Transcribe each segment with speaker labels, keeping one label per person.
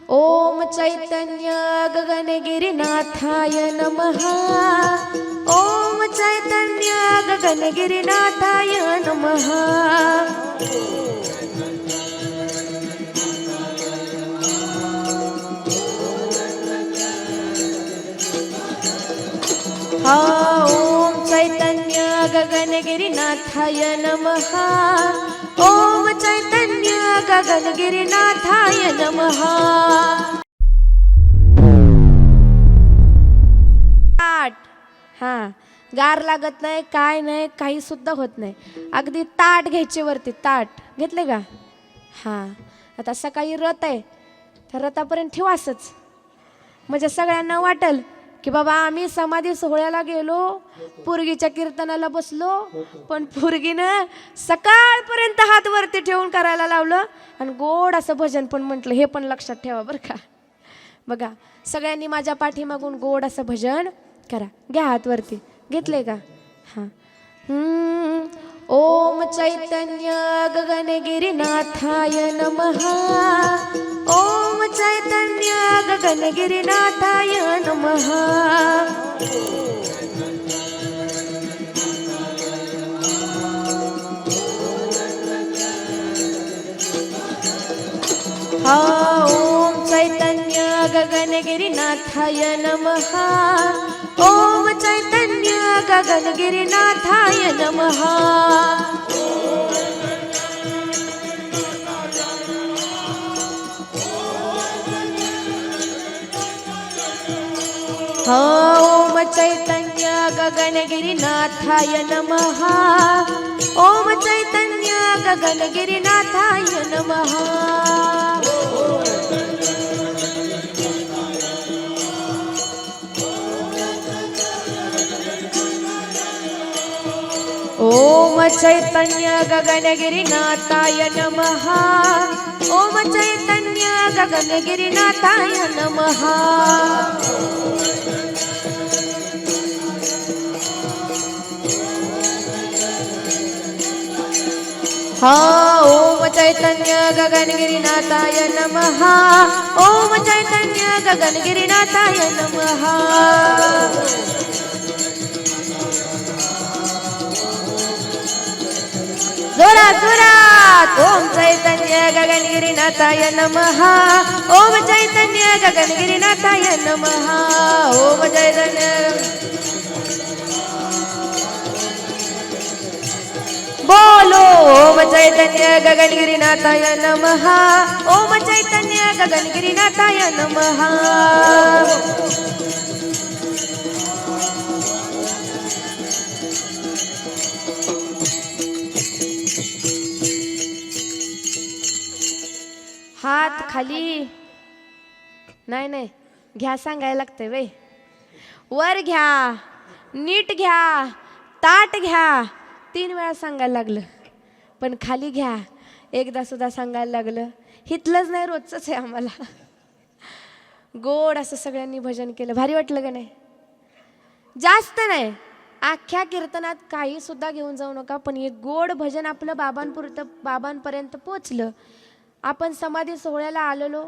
Speaker 1: ओम चैतन्य गगनगिरिनाथाय नमः। ओम चैतन्य गगनगिरिनाथाय नमः। ओम चैतन्य गगनगिरिनाथाय नमः। ओम चैतन्य गगनगिरिनाथाय नमः। हां, गार लागत नाही, काय नाही, काही सुद्धा होत नाही. अगदी ताट घ्यायचे वरती, ताट घेतले का? हां, आता सकाळी रथ आहे, तर रथापर्यंत ठेवा असंच, म्हणजे सगळ्यांना वाटेल की बाबा आम्ही समाधी सोहळ्याला गेलो, पोरगीच्या कीर्तनाला बसलो, पण पोरगीनं सकाळपर्यंत हात वरती ठेवून करायला लावलं आणि गोड असं भजन पण म्हटलं. हे पण लक्षात ठेवा बरं का. बघा, सगळ्यांनी माझ्या पाठीमागून गोड असं भजन करा. घ्या हात वरती, घेतले का? हां. ओम चैतन्य गगनगिरिनाथाय नमः। ओम चैतन्य गगनगिरिनाथाय नमः। ओम चैतन्य गगनगिरिनाथाय नमः। ओम चैतन्य गगनगिरिनाथाय नमः। ओम चैतन्य गगनगिरिनाथाय नमः। ओम चैतन्य गगनगिरिनाथाय नमः। ओम चैतन्य गगनगिरिनाथाय नमः। ओम चैतन्य गगनगिरिनाथाय नमः। ओम चैतन्य गगनगिरिनाथाय नमः। ओम चैतन्य गगनगिरिनाथाय नमः। जोरात जोरात ओम चैतन्य गगनगिरिनाथाय नमः। ओम चैतन्य गगनगिरिनाथाय नमः। ओम चैतन्य बोलो ओम चैतन्य गगनगिरिनाथाय नमः। ओम चैतन्य गगनगिरिनाथाय नमः। हात खाली नाही नाही, घ्या, सांगायला लागतंय वे. वर घ्या, नीट घ्या, ताट घ्या, 3 वेळा सांगायला लागलं. पण खाली घ्या, एकदा सुद्धा सांगायला लागलं. हितलंच नाही, रोजच आहे आम्हाला. गोड असं सगळ्यांनी भजन केलं, भारी वाटलं का नाही? जास्त नाही, अख्ख्या कीर्तनात काही सुद्धा घेऊन जाऊ नका, पण एक गोड भजन आपलं बाबांपर्यंत पोचलं. आपण समाधी सोहळ्याला आलेलो,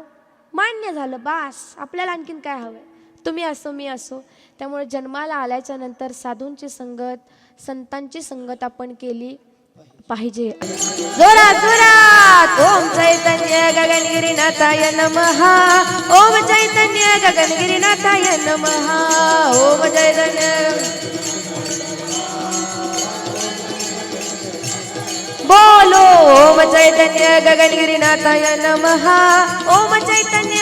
Speaker 1: मान्य झालं, बास. आपल्याला आणखीन काय हवंय? तुम्ही असो, मी असो. त्यामुळे जन्माला आल्याच्या नंतर साधूंची संगत, संतांची संगत आपण केली पाहिजे. जोरात जोरात ओम चैतन्य गगनगिरिनाथाय नमः। ओम चैतन्य गगनगिरिनाथाय नमः। ओम चैतन्य बोलो ओम चैतन्य गगनगिरिनाथाय नमः।